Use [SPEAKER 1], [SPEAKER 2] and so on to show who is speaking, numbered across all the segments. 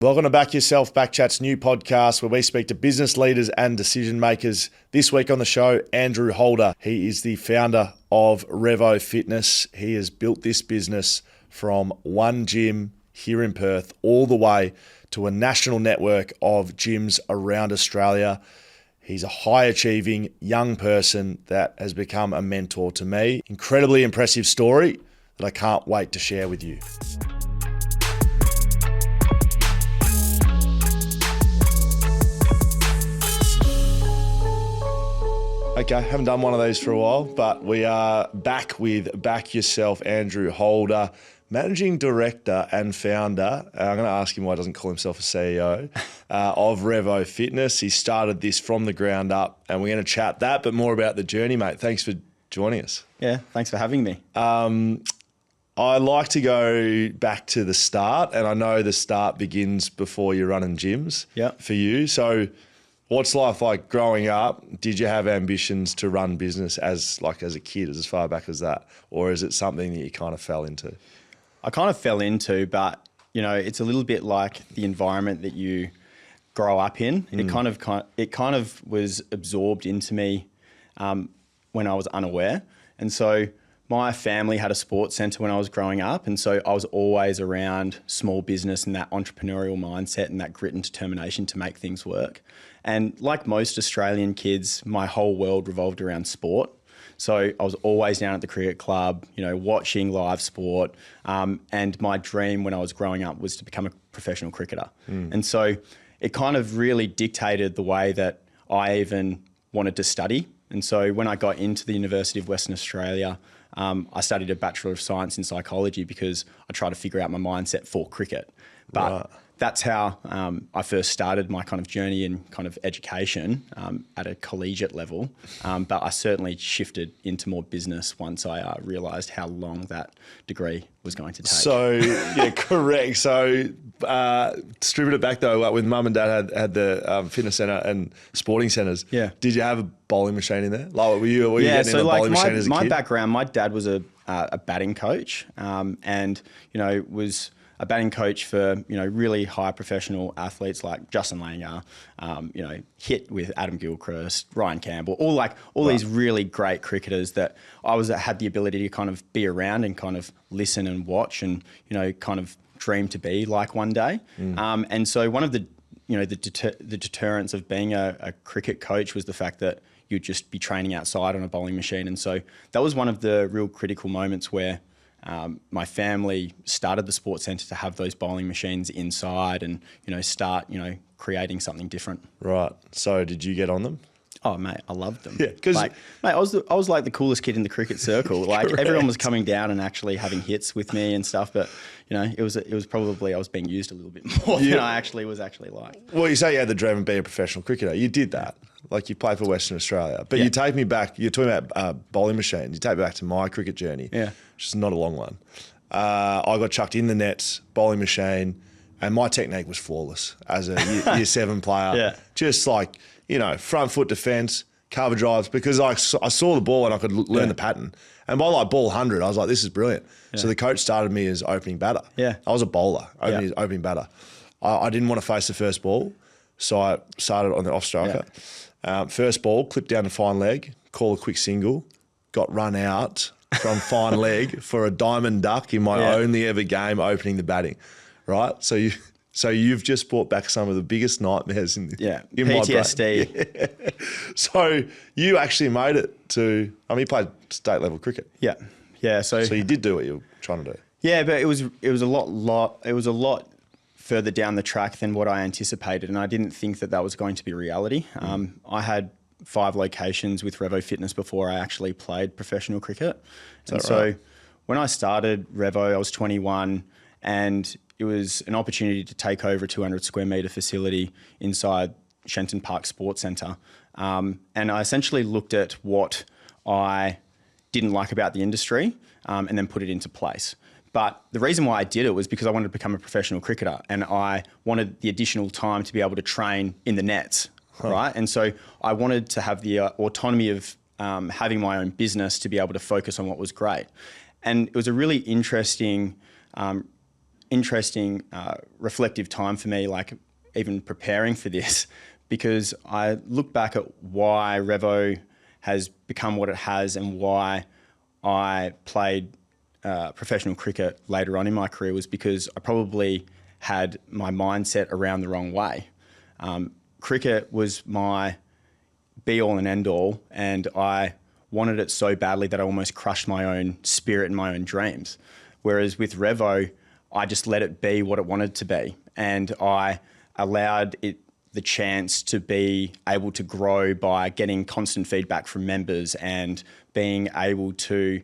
[SPEAKER 1] Welcome to Back Yourself, BackChat's new podcast where we speak to business leaders and decision makers. This week on the show, Andrew Holder. He is the founder of Revo Fitness. He has built this business from one gym here in Perth all the way to a national network of gyms around Australia. He's a high-achieving young person that has become a mentor to me. Incredibly impressive story that I can't wait to share with you. Okay, haven't done one of these for a while, but we are back with Back Yourself, Andrew Holder, Managing Director and Founder. I'm going to ask him why he doesn't call himself a CEO of Revo Fitness. He started this from the ground up, and we're going to chat that, but more about the journey, mate. Thanks for joining us.
[SPEAKER 2] Yeah, thanks for having me.
[SPEAKER 1] I like to go back to the start, and I know the start begins before you're running gyms for you. So what's life like growing up? Did you have ambitions to run business as a kid, as far back as that? Or is it something that you kind of fell into?
[SPEAKER 2] I kind of fell into, but it's a little bit like the environment that you grow up in. It kind of was absorbed into me when I was unaware. And so my family had a sports centre when I was growing up. And so I was always around small business and that entrepreneurial mindset and that grit and determination to make things work. And like most Australian kids, my whole world revolved around sport. So I was always down at the cricket club, watching live sport. And my dream when I was growing up was to become a professional cricketer. And so it kind of really dictated the way that I even wanted to study. And so when I got into the University of Western Australia, I studied a Bachelor of Science in Psychology because I tried to figure out my mindset for cricket. But that's how I first started my kind of journey in kind of education at a collegiate level. But I certainly shifted into more business once I realised how long that degree was going to take.
[SPEAKER 1] So, yeah, correct. So stripping it back though, like when mum and dad had the fitness centre and sporting centres, did you have a bowling machine in there? Like, were you getting in a bowling machine as a kid?
[SPEAKER 2] My background, my dad was a batting coach and, was a batting coach for, really high professional athletes like Justin Langer, hit with Adam Gilchrist, Ryan Campbell, all these really great cricketers that had the ability to kind of be around and kind of listen and watch and, kind of dream to be like one day. And so one of the, the deterrents of being a cricket coach was the fact that you'd just be training outside on a bowling machine. And so that was one of the real critical moments where my family started the sports centre to have those bowling machines inside and, start, creating something different.
[SPEAKER 1] Right. So did you get on them?
[SPEAKER 2] Oh, mate, I loved them.
[SPEAKER 1] Yeah, because
[SPEAKER 2] mate, I was like the coolest kid in the cricket circle. Like everyone was coming down and actually having hits with me and stuff. But it was probably I was being used a little bit more than I actually was like.
[SPEAKER 1] Well, you say you had the dream of being a professional cricketer. You did that. Like you played for Western Australia. But you take me back. You're talking about bowling machines. You take me back to my cricket journey. Yeah, which is not a long one. I got chucked in the nets, bowling machine, and my technique was flawless as a year 7 player. Yeah, just like. Front foot defence, cover drives, because I saw the ball and I could learn the pattern. And by ball 100, I was like, this is brilliant. Yeah. So the coach started me as opening batter. Yeah. I was a bowler, opening batter. I didn't want to face the first ball, so I started on the off striker. Yeah. First ball, clipped down to fine leg, call a quick single, got run out from fine leg for a diamond duck in my only ever game opening the batting, right? So you've just brought back some of the biggest nightmares in
[SPEAKER 2] PTSD.
[SPEAKER 1] My brain. Yeah. So you actually made it to. You played state level cricket.
[SPEAKER 2] Yeah, yeah. So
[SPEAKER 1] you did do what you were trying to do.
[SPEAKER 2] Yeah, but it was a lot further down the track than what I anticipated, and I didn't think that was going to be reality. I had 5 locations with Revo Fitness before I actually played professional cricket, So when I started Revo, I was 21, and it was an opportunity to take over a 200 square metre facility inside Shenton Park Sports Centre. And I essentially looked at what I didn't like about the industry and then put it into place. But the reason why I did it was because I wanted to become a professional cricketer and I wanted the additional time to be able to train in the nets, right? And so I wanted to have the autonomy of having my own business to be able to focus on what was great. And it was a really interesting interesting reflective time for me, like even preparing for this, because I look back at why Revo has become what it has and why I played professional cricket later on in my career was because I probably had my mindset around the wrong way. Cricket was my be-all and end-all, and I wanted it so badly that I almost crushed my own spirit and my own dreams. Whereas with Revo, I just let it be what it wanted to be, and I allowed it the chance to be able to grow by getting constant feedback from members and being able to,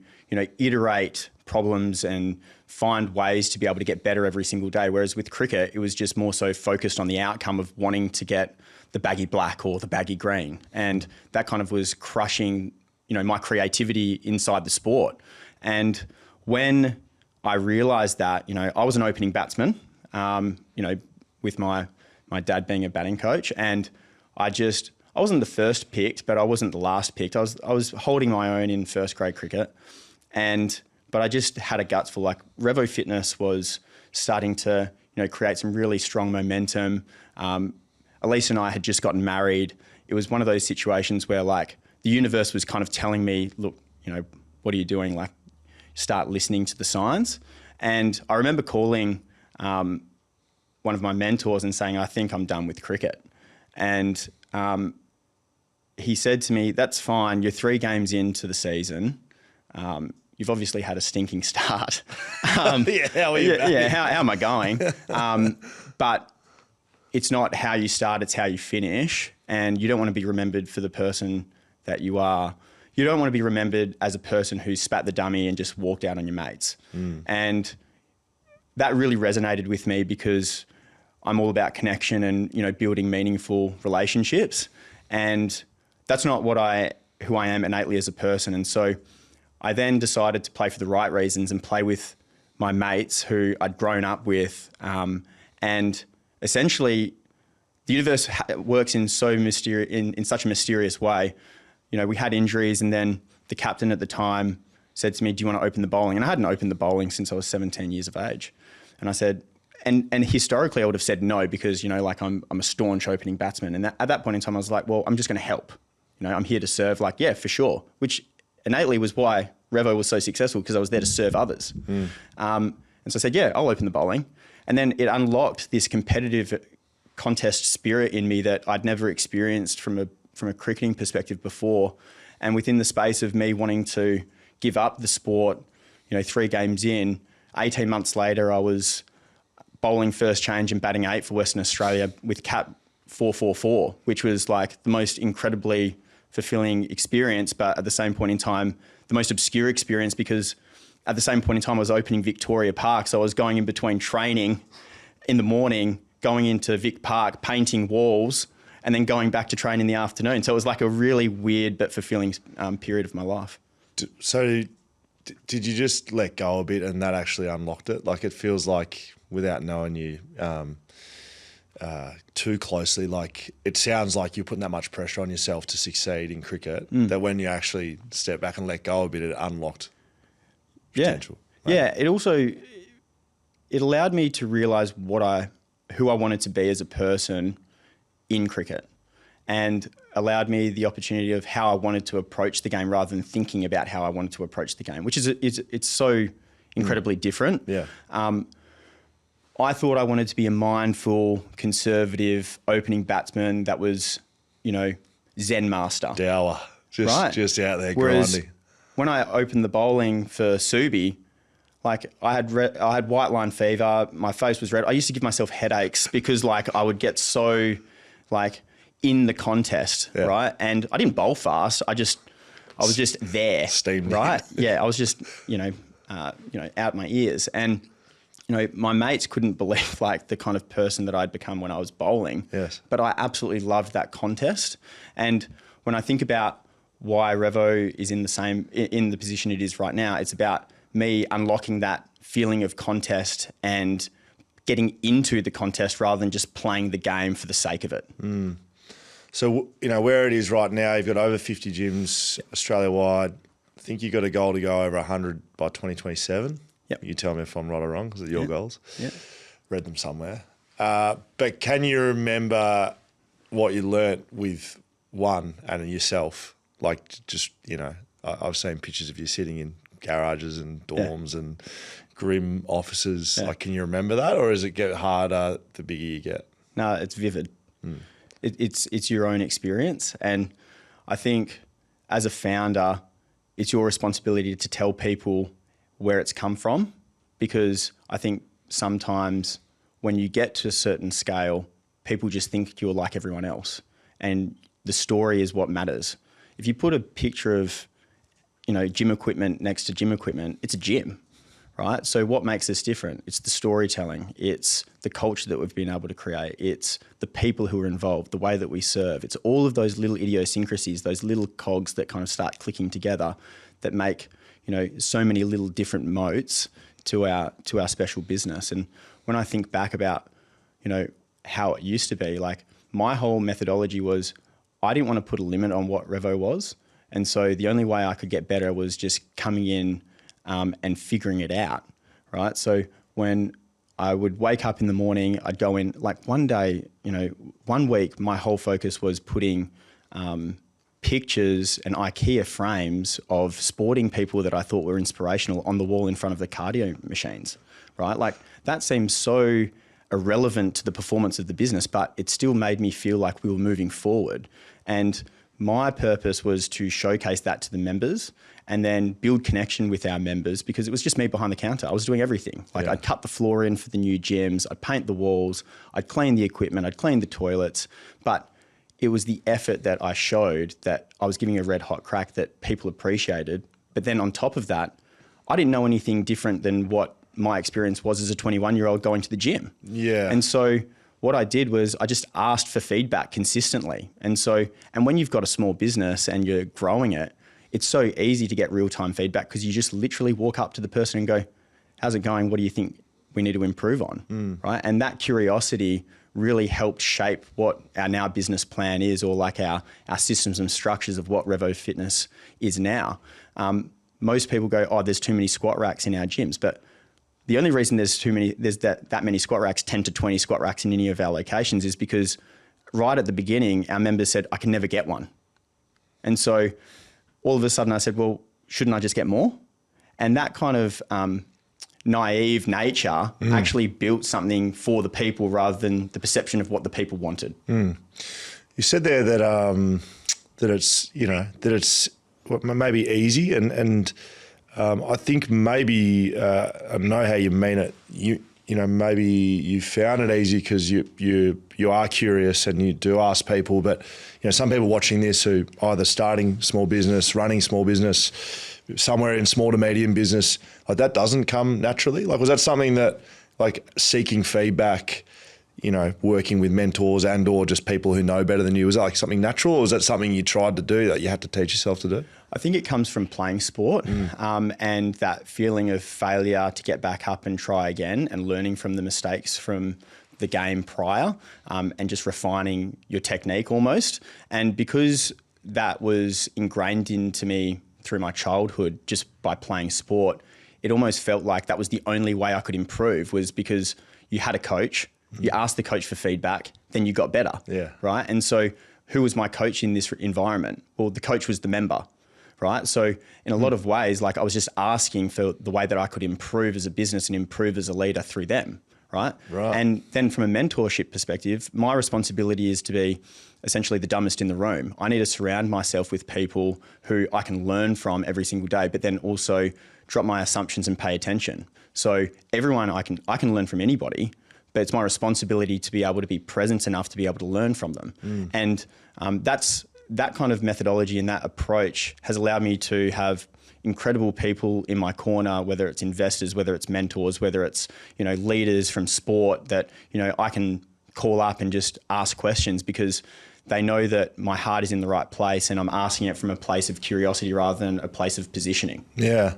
[SPEAKER 2] iterate problems and find ways to be able to get better every single day. Whereas with cricket, it was just more so focused on the outcome of wanting to get the baggy black or the baggy green. And that kind of was crushing, my creativity inside the sport. And when I realized that, I was an opening batsman, with my dad being a batting coach, and I wasn't the first picked, but I wasn't the last picked. I was holding my own in first grade cricket, but I just had a guts for, like, Revo Fitness was starting to, create some really strong momentum. Elise and I had just gotten married. It was one of those situations where, like, the universe was kind of telling me, look, what are you doing? Like, start listening to the signs. And I remember calling one of my mentors and saying, I think I'm done with cricket. And he said to me, that's fine. You're 3 games into the season. You've obviously had a stinking start.
[SPEAKER 1] How are you?
[SPEAKER 2] How am I going? But it's not how you start, it's how you finish. And you don't want to be remembered for the person that you are. You don't want to be remembered as a person who spat the dummy and just walked out on your mates. And that really resonated with me because I'm all about connection and, building meaningful relationships. And that's not who I am innately as a person. And so I then decided to play for the right reasons and play with my mates who I'd grown up with. And essentially, the universe works in such a mysterious way. We had injuries, and then the captain at the time said to me, do you want to open the bowling? And I hadn't opened the bowling since I was 17 years of age. And I said, and historically I would have said no because, I'm a staunch opening batsman. And at that point in time, I was like, well, I'm just going to help. I'm here to serve, yeah, for sure. Which innately was why Revo was so successful, because I was there to serve others. And so I said, yeah, I'll open the bowling. And then it unlocked this competitive contest spirit in me that I'd never experienced from a cricketing perspective before. And within the space of me wanting to give up the sport, 3 games in, 18 months later, I was bowling first change and batting 8 for Western Australia with cap 444, which was like the most incredibly fulfilling experience, but at the same point in time, the most obscure experience, because at the same point in time, I was opening Victoria Park. So I was going in between training in the morning, going into Vic Park, painting walls, and then going back to train in the afternoon. So it was like a really weird but fulfilling period of my life.
[SPEAKER 1] So did you just let go a bit and that actually unlocked it? Like, it feels like, without knowing you too closely, like, it sounds like you're putting that much pressure on yourself to succeed in cricket that when you actually step back and let go a bit, it unlocked potential.
[SPEAKER 2] Yeah. It allowed me to realise who I wanted to be as a person in cricket, and allowed me the opportunity of how I wanted to approach the game rather than thinking about how I wanted to approach the game, which it's so incredibly different.
[SPEAKER 1] Yeah.
[SPEAKER 2] I thought I wanted to be a mindful, conservative opening batsman that was, Zen master.
[SPEAKER 1] Dower. Just out there
[SPEAKER 2] Whereas
[SPEAKER 1] grinding.
[SPEAKER 2] When I opened the bowling for Subi, like, I had white line fever, my face was red. I used to give myself headaches because, like, I would get so, like, in the contest, right? And I didn't bowl fast. I was just there.
[SPEAKER 1] Steamed.
[SPEAKER 2] Right? Yeah, I was just, out my ears. And, my mates couldn't believe, like, the kind of person that I'd become when I was bowling.
[SPEAKER 1] Yes.
[SPEAKER 2] But I absolutely loved that contest. And when I think about why Revo is in the position it is right now, it's about me unlocking that feeling of contest and getting into the contest rather than just playing the game for the sake of it.
[SPEAKER 1] So, where it is right now, you've got over 50 gyms Australia-wide. I think you've got a goal to go over 100 by 2027.
[SPEAKER 2] Yep.
[SPEAKER 1] You tell me if I'm right or wrong, because they're your goals.
[SPEAKER 2] Yeah.
[SPEAKER 1] Read them somewhere. But can you remember what you learnt with one and yourself? Like just, I've seen pictures of you sitting in garages and dorms and grim offices. Like, can you remember that, or does it get harder the bigger you get?
[SPEAKER 2] No, it's vivid. It's your own experience. And I think as a founder, it's your responsibility to tell people where it's come from, because I think sometimes when you get to a certain scale, people just think you're like everyone else, and the story is what matters. If you put a picture of, gym equipment next to gym equipment, it's a gym, right? So what makes us different? It's the storytelling. It's the culture that we've been able to create. It's the people who are involved, the way that we serve. It's all of those little idiosyncrasies, those little cogs that kind of start clicking together that make, so many little different moats to our special business. And when I think back about, how it used to be, like my whole methodology was I didn't want to put a limit on what Revo was. And so the only way I could get better was just coming in and figuring it out, right? So when I would wake up in the morning, I'd go in, like one day, 1 week, my whole focus was putting pictures and IKEA frames of sporting people that I thought were inspirational on the wall in front of the cardio machines, right? Like that seems so irrelevant to the performance of the business, but it still made me feel like we were moving forward. And my purpose was to showcase that to the members and then build connection with our members, because it was just me behind the counter. I was doing everything. Like I'd cut the floor in for the new gyms, I'd paint the walls, I'd clean the equipment, I'd clean the toilets, but it was the effort that I showed that I was giving a red hot crack that people appreciated. But then on top of that, I didn't know anything different than what my experience was as a 21-year-old going to the gym. Yeah. And so what I did was I just asked for feedback consistently. And when you've got a small business and you're growing it, it's so easy to get real-time feedback, because you just literally walk up to the person and go, how's it going? What do you think we need to improve on? Right? And that curiosity really helped shape what our now business plan is, or like our systems and structures of what Revo Fitness is now. Most people go, oh, there's too many squat racks in our gyms. But the only reason there's that many squat racks, 10 to 20 squat racks in any of our locations, is because right at the beginning, our members said, I can never get one. And so all of a sudden I said, well, shouldn't I just get more? And that kind of naive nature actually built something for the people rather than the perception of what the people wanted.
[SPEAKER 1] You said there that it's maybe easy, and I think maybe I know how you mean it. Maybe you found it easy because you are curious and you do ask people. But some people watching this who either starting small business, running small business, somewhere in small to medium business, like that doesn't come naturally. Like, was that something that, like, seeking feedback, working with mentors and or just people who know better than you, was that like something natural, or was that something you tried to do that you had to teach yourself to do?
[SPEAKER 2] I think it comes from playing sport and that feeling of failure to get back up and try again, and learning from the mistakes from the game prior, and just refining your technique almost. And because that was ingrained into me through my childhood just by playing sport, it almost felt like that was the only way I could improve, was because you had a coach, you asked the coach for feedback, then you got better, right? And so who was my coach in this environment? Well, the coach was the member, right? So in a lot of ways, like I was just asking for the way that I could improve as a business and improve as a leader through them, right? And then from a mentorship perspective, my responsibility is to be essentially the dumbest in the room. I need to surround myself with people who I can learn from every single day, but then also drop my assumptions and pay attention. So everyone, I can learn from anybody, but it's my responsibility to be able to be present enough to be able to learn from them. And that kind of methodology and that approach has allowed me to have incredible people in my corner, whether it's investors, whether it's mentors, whether it's, leaders from sport that, I can call up and just ask questions, because they know that my heart is in the right place and I'm asking it from a place of curiosity rather than a place of positioning.
[SPEAKER 1] Yeah.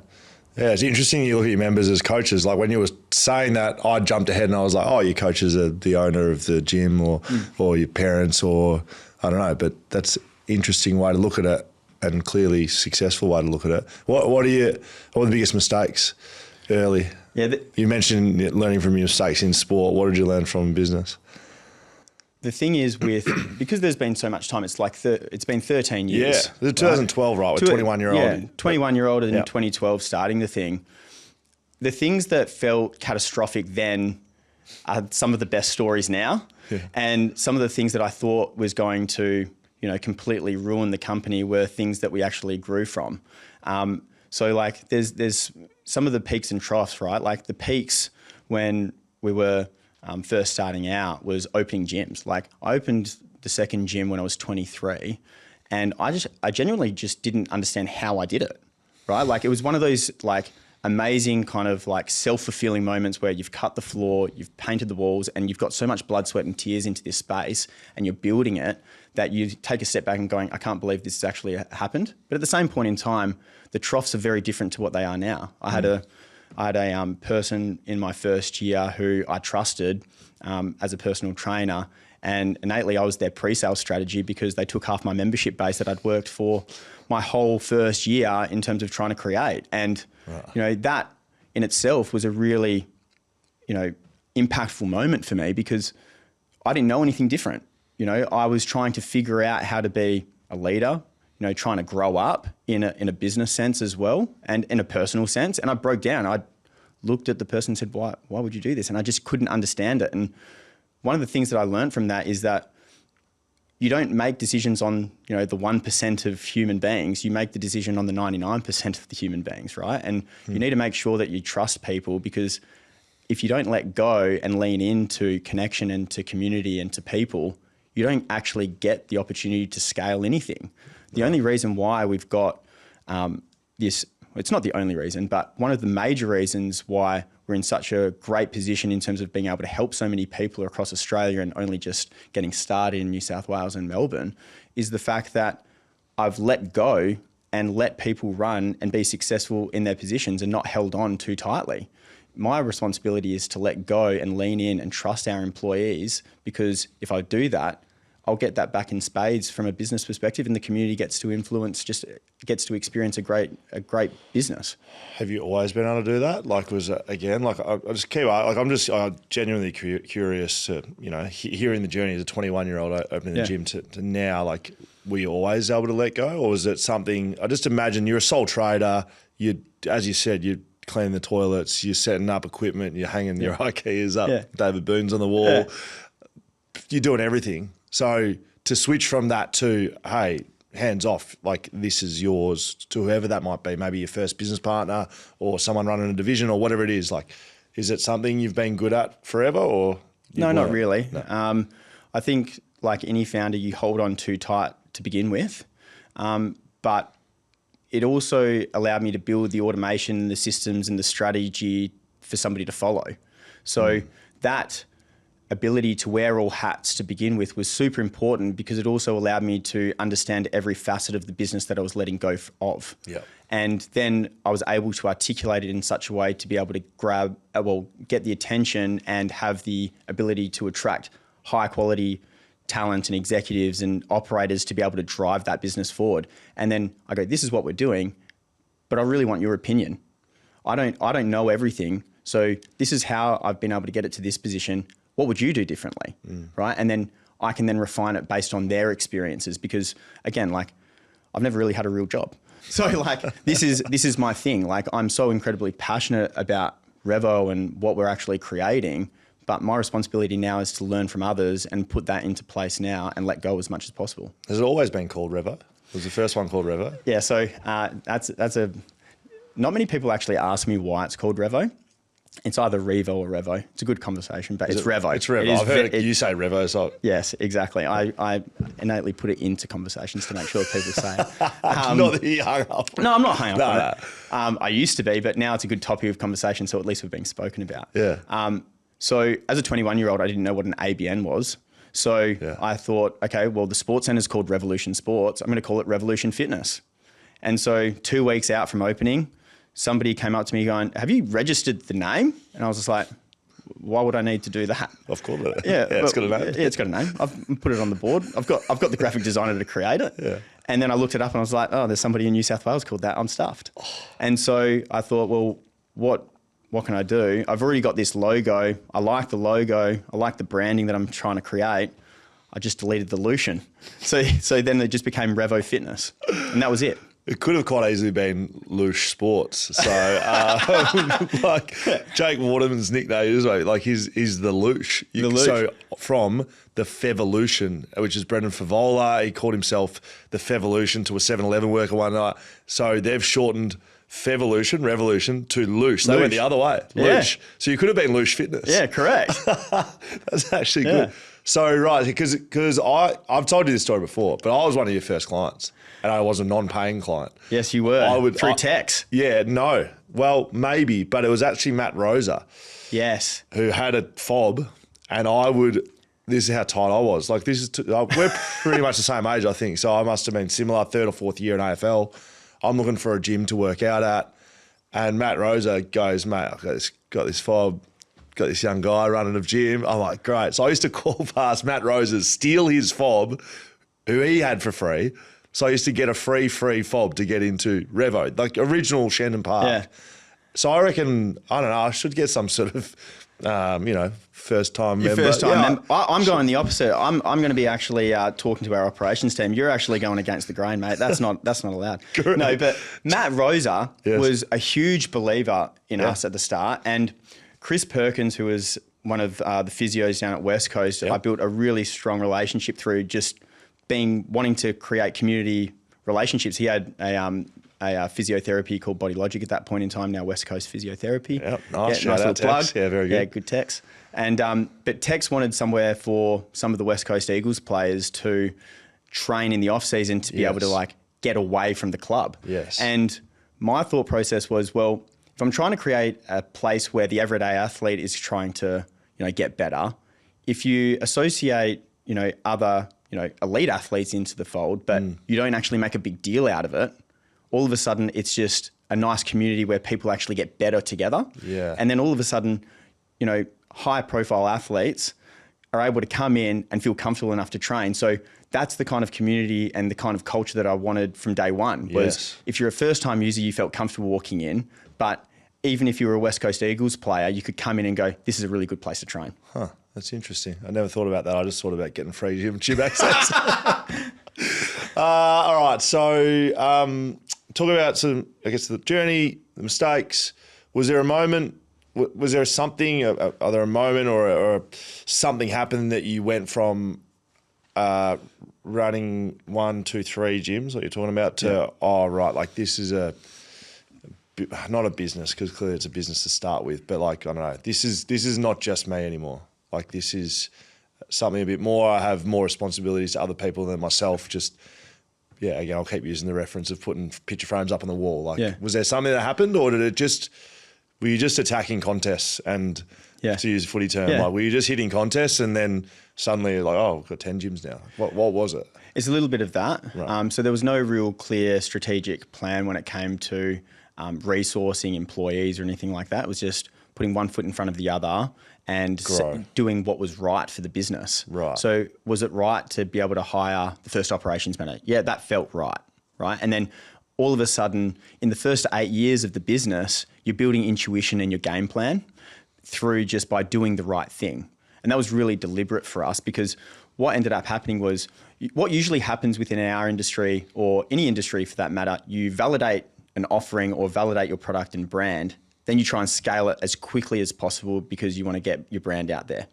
[SPEAKER 1] Yeah, it's interesting you look at your members as coaches. Like when you were saying that, I jumped ahead and I was like, oh, your coaches are the owner of the gym or your parents, or I don't know. But that's an interesting way to look at it, and clearly successful way to look at it. What are the biggest mistakes early.
[SPEAKER 2] Yeah.
[SPEAKER 1] You mentioned learning from your mistakes in sport. What did you learn from business?
[SPEAKER 2] The thing is because there's been so much time, it's like it's been 13 years.
[SPEAKER 1] Yeah, 2012, right? With 21-year-old.
[SPEAKER 2] Yeah, 21-year-old in 2012 starting the thing. The things that felt catastrophic then are some of the best stories now. Yeah. And some of the things that I thought was going to, completely ruin the company were things that we actually grew from. So like there's some of the peaks and troughs, right? Like the peaks when we were first starting out was opening gyms. Like I opened the second gym when I was 23 and I genuinely just didn't understand how I did it, right? Like it was one of those like amazing kind of like self-fulfilling moments where you've cut the floor, you've painted the walls and you've got so much blood, sweat and tears into this space and you're building it that you take a step back and going, I can't believe this has actually happened. But at the same point in time, the troughs are very different to what they are now. I had a person in my first year who I trusted as a personal trainer, and innately I was their pre-sale strategy because they took half my membership base that I'd worked for my whole first year in terms of trying to create. And that in itself was a really impactful moment for me because I didn't know anything different. I was trying to figure out how to be a leader, trying to grow up in a business sense as well and in a personal sense. And I broke down. I looked at the person and said, why would you do this? And I just couldn't understand it. And one of the things that I learned from that is that you don't make decisions on, the 1% of human beings. You make the decision on the 99% of the human beings, right? And you need to make sure that you trust people because if you don't let go and lean into connection and to community and to people, you don't actually get the opportunity to scale anything. The only reason why we've got this, it's not the only reason, but one of the major reasons why we're in such a great position in terms of being able to help so many people across Australia and only just getting started in New South Wales and Melbourne is the fact that I've let go and let people run and be successful in their positions and not held on too tightly. My responsibility is to let go and lean in and trust our employees because if I do that, I'll get that back in spades from a business perspective and the community gets to experience a great business. Have
[SPEAKER 1] you always been able to do that? Like I just keep, I'm genuinely curious to, hearing the journey as a 21-year-old opening the gym to now, like, were you always able to let go or was it something, I just imagine you're a sole trader, as you said, you're cleaning the toilets, you're setting up equipment, you're hanging your IKEAs up, David Boone's on the wall, you're doing everything. So to switch from that to, hey, hands off, like this is yours to whoever that might be, maybe your first business partner or someone running a division or whatever it is, like, is it something you've been good at forever or?
[SPEAKER 2] No, not really. No. I think like any founder, you hold on too tight to begin with. But it also allowed me to build the automation, the systems and the strategy for somebody to follow. So that ability to wear all hats to begin with was super important because it also allowed me to understand every facet of the business that I was letting go of. Yeah. And then I was able to articulate it in such a way to be able to get the attention and have the ability to attract high quality talent and executives and operators to be able to drive that business forward. And then I go, this is what we're doing, but I really want your opinion. I don't know everything. So this is how I've been able to get it to this position. What would you do differently, right? And then I can then refine it based on their experiences because again, like I've never really had a real job. So like this is my thing. Like I'm so incredibly passionate about Revo and what we're actually creating, but my responsibility now is to learn from others and put that into place now and let go as much as possible.
[SPEAKER 1] Has it always been called Revo? Was the first one called Revo?
[SPEAKER 2] Yeah, so not many people actually ask me why it's called Revo. It's either Revo or Revo. It's a good conversation, but it's Revo.
[SPEAKER 1] It's Revo. I've heard you say Revo. So
[SPEAKER 2] yes, exactly. I innately put it into conversations to make sure people say it.
[SPEAKER 1] Not that you hung up.
[SPEAKER 2] No, I'm not hung up on it. I used to be, but now it's a good topic of conversation, so at least we're being spoken about.
[SPEAKER 1] Yeah.
[SPEAKER 2] So as a 21-year-old, I didn't know what an ABN was. So I thought, okay, well, the sports centre is called Revolution Sports. I'm going to call it Revolution Fitness. And so 2 weeks out from opening, somebody came up to me going, have you registered the name? And I was just like, why would I need to do that?
[SPEAKER 1] Of course. Yeah, it's got a name.
[SPEAKER 2] Yeah, it's got a name. I've put it on the board. I've got the graphic designer to create it. Yeah. And then I looked it up and I was like, oh, there's somebody in New South Wales called that. I'm stuffed. Oh. And so I thought, well, what can I do? I've already got this logo. I like the logo. I like the branding that I'm trying to create. I just deleted the Lucian. So then it just became Revo Fitness, and that was it.
[SPEAKER 1] It could have quite easily been Loosh Sports. So, like Jake Waterman's nickname is like he's the Loosh.
[SPEAKER 2] The Loosh.
[SPEAKER 1] So from the Fevolution, which is Brendan Favola, he called himself the Fevolution to a 7-Eleven worker one night. So they've shortened Fevolution, Revolution to Loosh. They went the other way, Loosh. Yeah. So you could have been Loosh Fitness.
[SPEAKER 2] Yeah, correct.
[SPEAKER 1] That's actually good. So, right, because I've told you this story before, but I was one of your first clients. And I was a non-paying client.
[SPEAKER 2] Yes, you were. Through text.
[SPEAKER 1] Yeah, no. Well, maybe, but it was actually Matt Rosa.
[SPEAKER 2] Yes.
[SPEAKER 1] Who had a fob, and this is how tight I was. Like, we're pretty much the same age, I think. So I must have been similar, 3rd or 4th year in AFL. I'm looking for a gym to work out at. And Matt Rosa goes, mate, I've got this fob, got this young guy running a gym. I'm like, great. So I used to call past Matt Rosa's, steal his fob, who he had for free. So I used to get a free fob to get into Revo, like original Shandon Park.
[SPEAKER 2] Yeah.
[SPEAKER 1] So I reckon, I don't know, I should get some sort of, first time member.
[SPEAKER 2] First time member. I'm going the opposite. I'm going to be actually talking to our operations team. You're actually going against the grain, mate. That's not allowed.
[SPEAKER 1] Correct.
[SPEAKER 2] No, but Matt Rosa was a huge believer in us at the start. And Chris Perkins, who was one of the physios down at West Coast, I built a really strong relationship through just wanting to create community relationships. He had a physiotherapy called Body Logic at that point in time, now West Coast Physiotherapy.
[SPEAKER 1] Yep, nice. Shout out
[SPEAKER 2] plug.
[SPEAKER 1] Tex. Yeah, very good.
[SPEAKER 2] Yeah, good Tex. And but Tex wanted somewhere for some of the West Coast Eagles players to train in the off season to be able to like get away from the club.
[SPEAKER 1] Yes.
[SPEAKER 2] And my thought process was, well, if I'm trying to create a place where the everyday athlete is trying to, get better, if you associate, other elite athletes into the fold, but you don't actually make a big deal out of it, all of a sudden it's just a nice community where people actually get better together.
[SPEAKER 1] Yeah.
[SPEAKER 2] And then all of a sudden, high profile athletes are able to come in and feel comfortable enough to train. So that's the kind of community and the kind of culture that I wanted from day one was if you're a first time user, you felt comfortable walking in, but even if you were a West Coast Eagles player, you could come in and go, this is a really good place to train.
[SPEAKER 1] Huh. That's interesting. I never thought about that. I just thought about getting free gym access. All right. So talk about the journey, the mistakes. Was there a moment, was there something, are there a moment or something happened that you went from running 1, 2, 3 gyms, like you're talking about, to, like this is not a business, because clearly it's a business to start with, but like, I don't know, this is not just me anymore. Like this is something a bit more. I have more responsibilities to other people than myself. Just, again, I'll keep using the reference of putting picture frames up on the wall. Like, was there something that happened, or were you just attacking contests and, to use a footy term, like were you just hitting contests and then suddenly like, oh, we've got 10 gyms now? What was it?
[SPEAKER 2] It's a little bit of that.
[SPEAKER 1] Right.
[SPEAKER 2] So there was no real clear strategic plan when it came to resourcing employees or anything like that. It was just putting one foot in front of the other and doing what was right for the business.
[SPEAKER 1] Right.
[SPEAKER 2] So was it right to be able to hire the first operations manager? Yeah, that felt right. And then all of a sudden, in the first 8 years of the business, you're building intuition in your game plan through just by doing the right thing. And that was really deliberate for us, because what ended up happening was what usually happens within our industry, or any industry for that matter, you validate an offering or validate your product and brand, then you try and scale it as quickly as possible because you want to get your brand out there.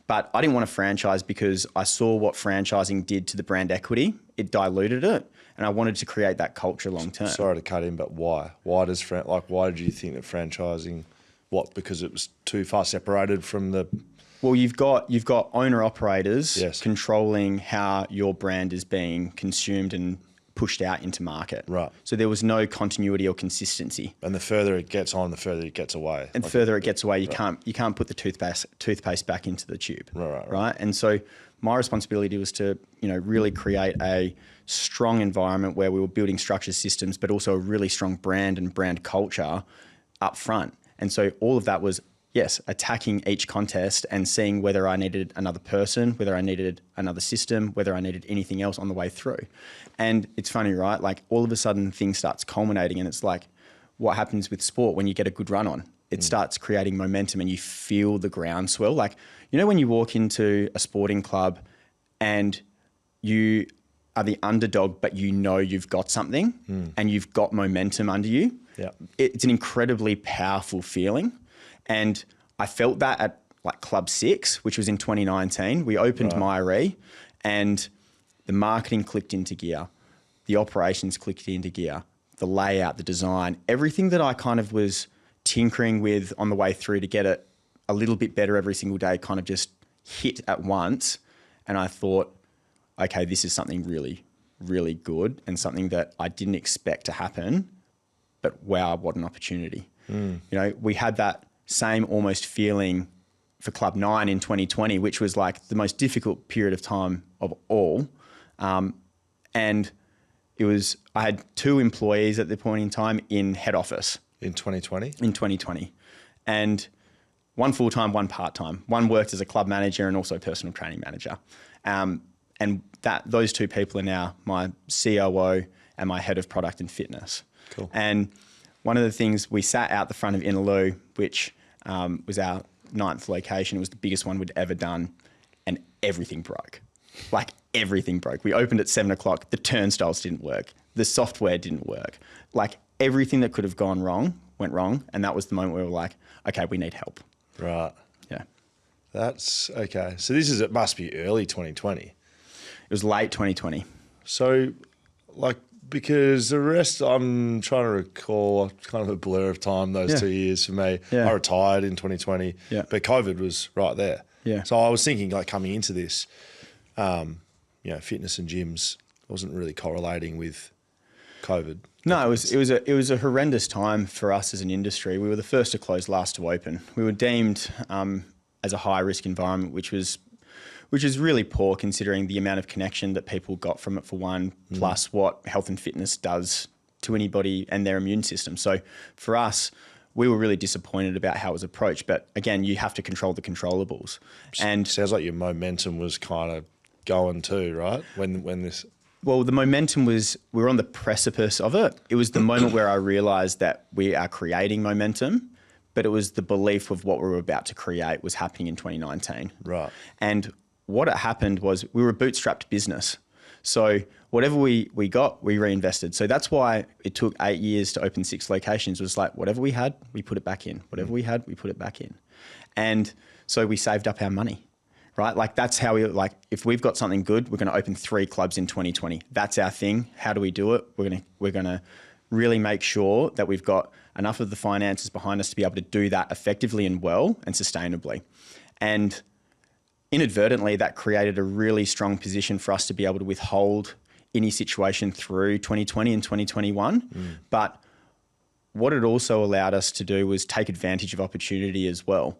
[SPEAKER 2] But I didn't want to franchise because I saw what franchising did to the brand equity. It diluted it, and I wanted to create that culture long term.
[SPEAKER 1] Sorry to cut in, but why? Why did you think that franchising? What? Because it was too far separated from the.
[SPEAKER 2] Well, you've got owner operators controlling how your brand is being consumed and pushed out into market.
[SPEAKER 1] Right.
[SPEAKER 2] So there was no continuity or consistency.
[SPEAKER 1] And the further it gets on, the further it gets away.
[SPEAKER 2] And the further it gets away, you can't put the toothpaste back into the tube.
[SPEAKER 1] Right.
[SPEAKER 2] And so my responsibility was to, really create a strong environment where we were building structured systems, but also a really strong brand and brand culture up front. And so all of that was, attacking each contest and seeing whether I needed another person, whether I needed another system, whether I needed anything else on the way through. And it's funny, right? Like all of a sudden things starts culminating, and it's like what happens with sport when you get a good run on. it starts creating momentum and you feel the groundswell. Like, you know, when you walk into a sporting club and you are the underdog, but you know you've got something and you've got momentum under you.
[SPEAKER 1] Yeah.
[SPEAKER 2] It's an incredibly powerful feeling. And I felt that at like Club 6, which was in 2019. We opened Myre and the marketing clicked into gear. The operations clicked into gear. The layout, the design, everything that I kind of was tinkering with on the way through to get it a little bit better every single day kind of just hit at once. And I thought, okay, this is something really, really good and something that I didn't expect to happen, but wow, what an opportunity. You know, we had that same almost feeling for Club 9 in 2020, which was like the most difficult period of time of all. And I had 2 employees at the point in time in head office.
[SPEAKER 1] In 2020?
[SPEAKER 2] In 2020. And one full-time, one part-time. One worked as a club manager and also personal training manager. And those 2 people are now my COO and my head of product and fitness.
[SPEAKER 1] Cool.
[SPEAKER 2] And one of the things, we sat out the front of Innaloo, which was our 9th location. It was the biggest one we'd ever done, and everything broke. Like, everything broke. We opened at 7 o'clock. The turnstiles didn't work. The software didn't work. Like, everything that could have gone wrong went wrong. And that was the moment where we were like, okay, we need help.
[SPEAKER 1] Right.
[SPEAKER 2] Yeah.
[SPEAKER 1] That's okay. So it must be early 2020.
[SPEAKER 2] It was late 2020.
[SPEAKER 1] So, like, because the rest, I'm trying to recall, kind of a blur of time, those 2 years for me.
[SPEAKER 2] Yeah.
[SPEAKER 1] I retired in 2020, but COVID was right there.
[SPEAKER 2] Yeah.
[SPEAKER 1] So I was thinking, like, coming into this, you know, fitness and gyms wasn't really correlating with COVID.
[SPEAKER 2] No, it was a horrendous time for us as an industry. We were the first to close, last to open. We were deemed as a high risk environment, which is really poor considering the amount of connection that people got from it for one, plus what health and fitness does to anybody and their immune system. So for us, we were really disappointed about how it was approached. But again, you have to control the controllables. And
[SPEAKER 1] sounds like your momentum was kind of going too, right? When this.
[SPEAKER 2] Well, the momentum was, we were on the precipice of it. It was the moment where I realized that we are creating momentum, but it was the belief of what we were about to create was happening in 2019.
[SPEAKER 1] Right.
[SPEAKER 2] And what had happened was we were a bootstrapped business. So whatever we got, we reinvested. So that's why it took 8 years to open 6 locations. It was like, whatever we had, we put it back in. Whatever we had, we put it back in. And so we saved up our money, right? Like, that's how like, if we've got something good, we're going to open 3 clubs in 2020. That's our thing. How do we do it? We're going to really make sure that we've got enough of the finances behind us to be able to do that effectively and well and sustainably. And inadvertently, that created a really strong position for us to be able to withhold any situation through 2020 and 2021. But what it also allowed us to do was take advantage of opportunity as well.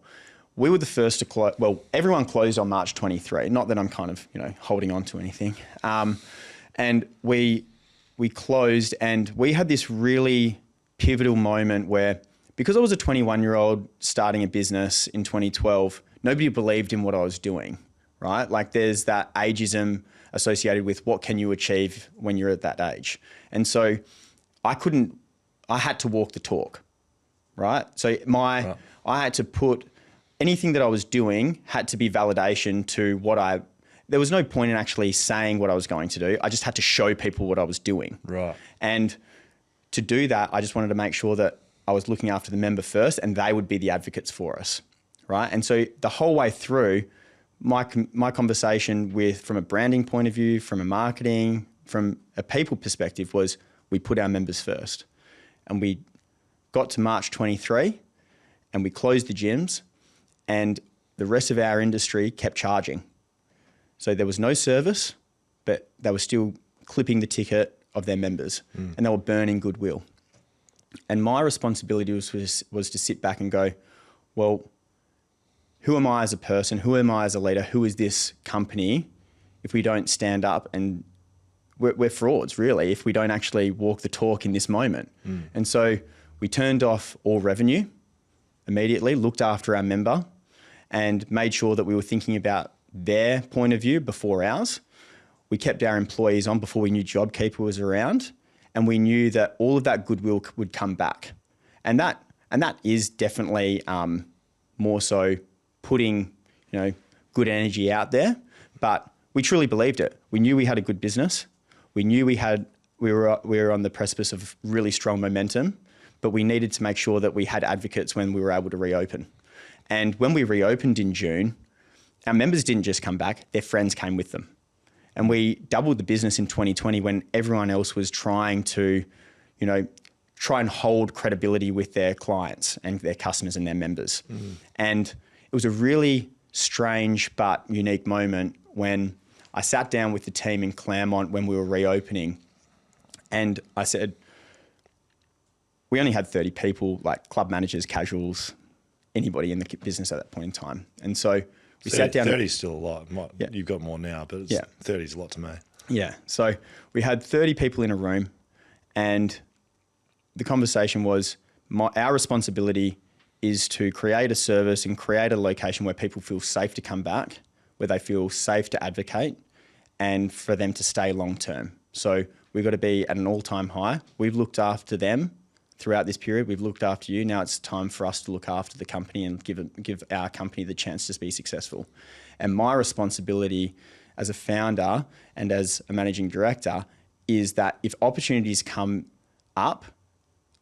[SPEAKER 2] We were the first to close. Well, everyone closed on March 23. Not that I'm kind of, you know, holding on to anything. And we closed, and we had this really pivotal moment where, because I was a 21-year-old starting a business in 2012, nobody believed in what I was doing, right? Like, there's that ageism associated with what can you achieve when you're at that age. And so I had to walk the talk, right? So I had to put anything that I was doing had to be validation to there was no point in actually saying what I was going to do. I just had to show people what I was doing.
[SPEAKER 1] Right.
[SPEAKER 2] And to do that, I just wanted to make sure that I was looking after the member first and they would be the advocates for us, right? And so the whole way through, my conversation from a branding point of view, from a marketing, from a people perspective, was we put our members first. And we got to March 23 and we closed the gyms, and the rest of our industry kept charging. So there was no service, but they were still clipping the ticket of their members and they were burning goodwill. And my responsibility was to sit back and go, well, who am I as a person? Who am I as a leader? Who is this company if we don't stand up? And we're frauds, really, if we don't actually walk the talk in this moment. And so we turned off all revenue immediately, looked after our member, and made sure that we were thinking about their point of view before ours. We kept our employees on before we knew JobKeeper was around, and we knew that all of that goodwill would come back. And that And that is definitely more so putting, good energy out there. But we truly believed it. We knew we had a good business. We knew we were on the precipice of really strong momentum, but we needed to make sure that we had advocates when we were able to reopen. And when we reopened in June, our members didn't just come back, their friends came with them. And we doubled the business in 2020 when everyone else was trying to, try and hold credibility with their clients and their customers and their members. And it was a really strange but unique moment when I sat down with the team in Claremont when we were reopening, and I said, we only had 30 people, like club managers, casuals, anybody in the business at that point in time. And so we sat down.
[SPEAKER 1] 30 is still a lot. You've got more now, but 30 is a lot to me.
[SPEAKER 2] Yeah. So we had 30 people in a room, and the conversation was our responsibility is to create a service and create a location where people feel safe to come back, where they feel safe to advocate, and for them to stay long term. So we've got to be at an all-time high. We've looked after them throughout this period. We've looked after you. Now it's time for us to look after the company and give our company the chance to be successful. And my responsibility as a founder and as a managing director is that if opportunities come up,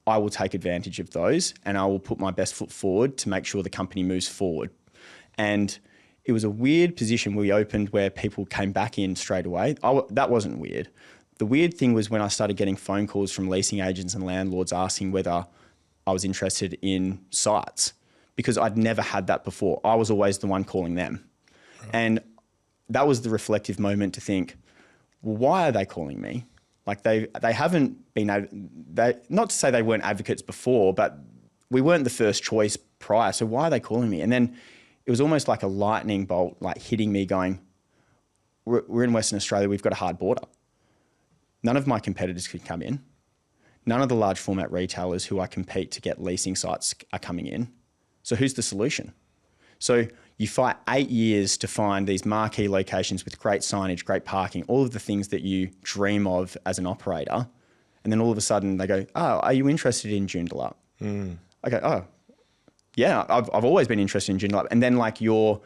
[SPEAKER 2] I will take advantage of those and I will put my best foot forward to make sure the company moves forward. And it was a weird position we opened where people came back in straight away. That wasn't weird. The weird thing was when I started getting phone calls from leasing agents and landlords asking whether I was interested in sites, because I'd never had that before. I was always the one calling them. Right. And that was the reflective moment to think, well, why are they calling me? Like they haven't been, not to say they weren't advocates before, but we weren't the first choice prior. So why are they calling me? And then it was almost like a lightning bolt, like hitting me going, we're in Western Australia, we've got a hard border. None of my competitors could come in. None of the large format retailers who I compete to get leasing sites are coming in. So who's the solution? So you fight 8 years to find these marquee locations with great signage, great parking, all of the things that you dream of as an operator. And then all of a sudden they go, oh, are you interested in Joondalup? I go, oh, yeah, I've always been interested in Joondalup. And then like you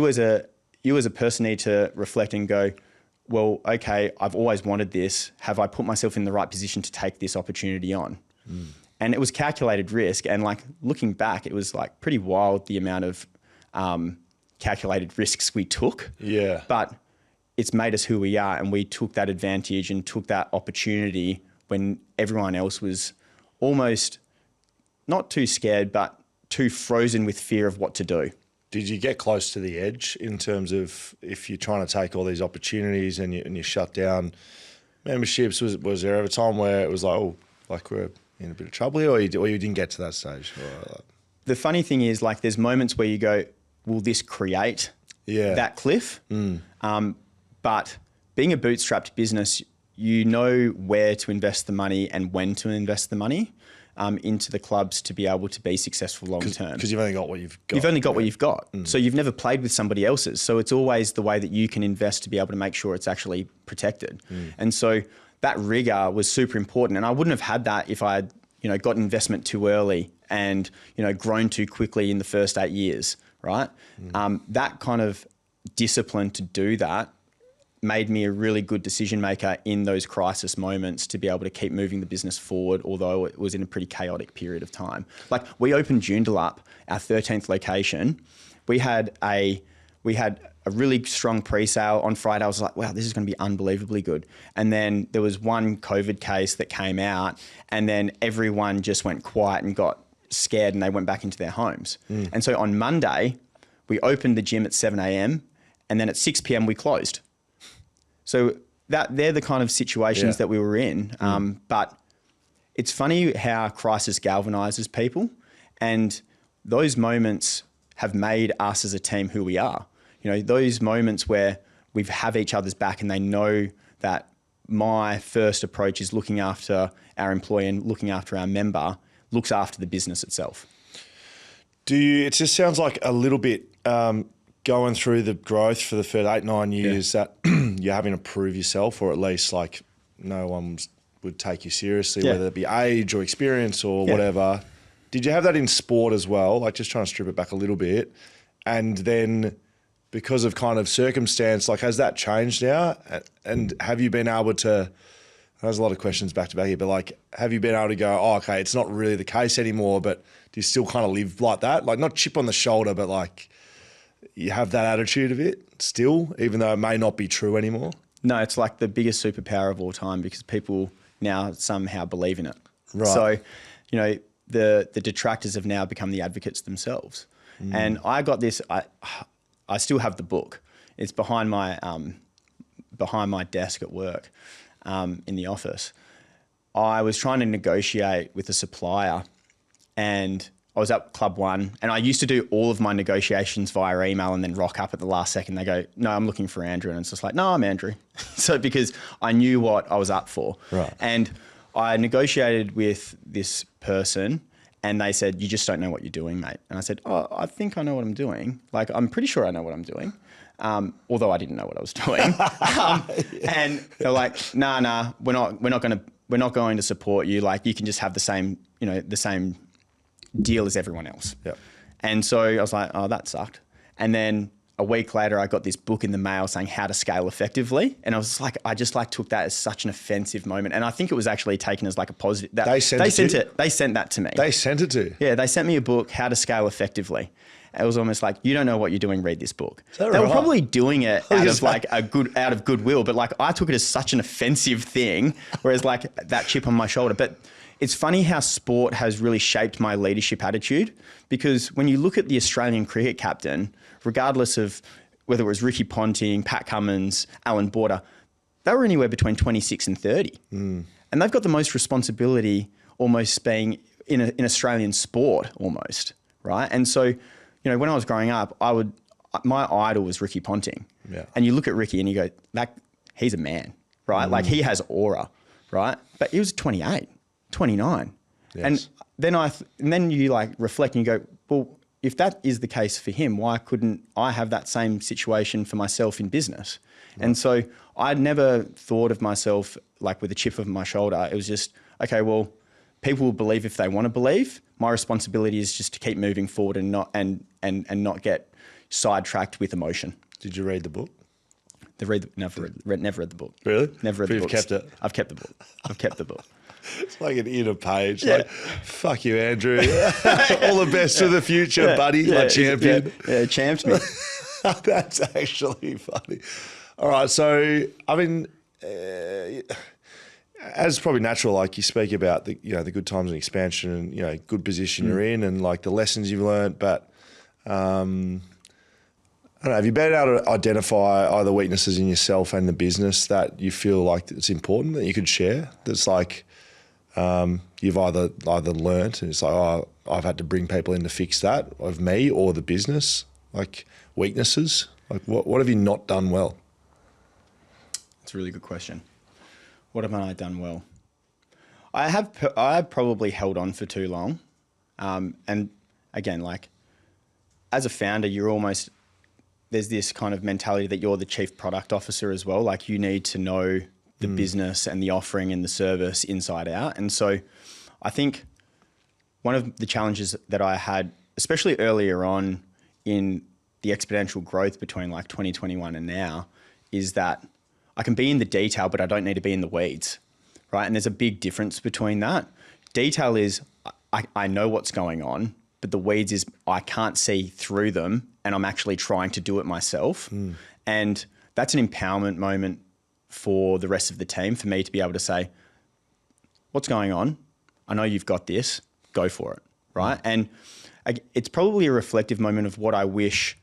[SPEAKER 2] as a person need to reflect and go, well, okay, I've always wanted this. Have I put myself in the right position to take this opportunity on? And it was calculated risk. And like looking back, it was like pretty wild the amount of calculated risks we took. Yeah. But it's made us who we are, and we took that advantage and took that opportunity when everyone else was almost not too scared, but too frozen with fear of what to do.
[SPEAKER 1] Did you get close to the edge in terms of if you're trying to take all these opportunities and you shut down memberships? Was there ever a time where it was like, oh, like we're in a bit of trouble here, or you didn't get to that stage?
[SPEAKER 2] The funny thing is, like, there's moments where you go, will this create that cliff? But being a bootstrapped business, you know where to invest the money and when to invest the money into the clubs to be able to be successful long term.
[SPEAKER 1] Because you've only got what you've got.
[SPEAKER 2] You've only got what you've got. So you've never played with somebody else's. So it's always the way that you can invest to be able to make sure it's actually protected. And so that rigor was super important. And I wouldn't have had that if I had got investment too early and grown too quickly in the first 8 years, right? That kind of discipline to do that made me a really good decision maker in those crisis moments to be able to keep moving the business forward, although it was in a pretty chaotic period of time. Like we opened Joondalup, our 13th location. We had a really strong pre-sale on Friday. I was like, wow, this is going to be unbelievably good. And then there was one COVID case that came out, and then everyone just went quiet and got scared and they went back into their homes. And so on Monday, we opened the gym at 7 a.m. and then at 6 p.m. we closed. So they're the kind of situations that we were in. But it's funny how crisis galvanizes people, and those moments have made us as a team who we are. Those moments where we have each other's back and they know that my first approach is looking after our employee and looking after our member looks after the business itself.
[SPEAKER 1] It just sounds like a little bit going through the growth for the first 8-9 years that you're having to prove yourself, or at least like no one would take you seriously, whether it be age or experience or whatever. Did you have that in sport as well? Like just trying to strip it back a little bit. And then because of kind of circumstance, like has that changed now? And have you been able to, there's a lot of questions back to back here, but like, have you been able to go, oh, okay, it's not really the case anymore, but do you still kind of live like that? Like not chip on the shoulder, but like you have that attitude of it still, even though it may not be true anymore?
[SPEAKER 2] No, it's like the biggest superpower of all time because people now somehow believe in it.
[SPEAKER 1] Right.
[SPEAKER 2] So, you know, the detractors have now become the advocates themselves. And I got this, I still have the book. It's behind my desk at work in the office. I was trying to negotiate with a supplier and I was at Club One and I used to do all of my negotiations via email and then rock up at the last second. They go, no, I'm looking for Andrew. And it's just like, no, I'm Andrew. So because I knew what I was up for.
[SPEAKER 1] Right.
[SPEAKER 2] And I negotiated with this person and they said, you just don't know what you're doing, mate. And I said, oh, I think I know what I'm doing. Like, I'm pretty sure I know what I'm doing. Although I didn't know what I was doing. And they're like, nah, we're not going to support you. Like you can just have the same deal as everyone else.
[SPEAKER 1] Yep.
[SPEAKER 2] And so I was like, oh, that sucked. And then a week later, I got this book in the mail saying how to scale effectively. And I was like, I just like took that as such an offensive moment. And I think it was actually taken as like a positive. They sent that to me.
[SPEAKER 1] They sent it to you?
[SPEAKER 2] Yeah, they sent me a book, How to Scale Effectively. It was almost like, you don't know what you're doing, read this book. They were probably doing it out of goodwill, but like I took it as such an offensive thing, whereas like that chip on my shoulder. But it's funny how sport has really shaped my leadership attitude because when you look at the Australian cricket captain, regardless of whether it was Ricky Ponting, Pat Cummins, Alan Border, they were anywhere between 26 and 30. And they've got the most responsibility almost being in Australian sport almost, right? And so, you know, when I was growing up, my idol was Ricky Ponting.
[SPEAKER 1] Yeah. And
[SPEAKER 2] you look at Ricky and you go, he's a man, right? Like he has aura, right? But he was 28. 29. Yes. And then you like reflect and you go, well, if that is the case for him, why couldn't I have that same situation for myself in business? Right. And so I'd never thought of myself like with a chip on my shoulder. It was just, okay, well, people will believe if they want to believe. My responsibility is just to keep moving forward and not get sidetracked with emotion.
[SPEAKER 1] Did you read the book?
[SPEAKER 2] Never read the book.
[SPEAKER 1] Really?
[SPEAKER 2] Never read the book.
[SPEAKER 1] You've kept it?
[SPEAKER 2] I've kept the book.
[SPEAKER 1] It's like an inner page. Yeah. Like, fuck you, Andrew. All the best for the future, buddy. My champion.
[SPEAKER 2] Yeah, champed me.
[SPEAKER 1] That's actually funny. All right. So, I mean, as probably natural, like you speak about the good times and expansion and, good position you're in and like the lessons you've learned. But, I don't know, have you been able to identify either weaknesses in yourself and the business that you feel like it's important that you could share? That's like, you've either learnt and it's like, oh, I've had to bring people in to fix that of me or the business, like weaknesses. Like what have you not done well?
[SPEAKER 2] That's a really good question. What have I done well? I have probably held on for too long. And again, like as a founder, there's this kind of mentality that you're the chief product officer as well. Like you need to know the business and the offering and the service inside out. And so I think one of the challenges that I had, especially earlier on in the exponential growth between like 2021 and now, is that I can be in the detail, but I don't need to be in the weeds, right? And there's a big difference between that. Detail is I know what's going on, but the weeds is I can't see through them and I'm actually trying to do it myself. And that's an empowerment moment for the rest of the team, for me to be able to say, what's going on? I know you've got this, go for it, right? And it's probably a reflective moment of what I wish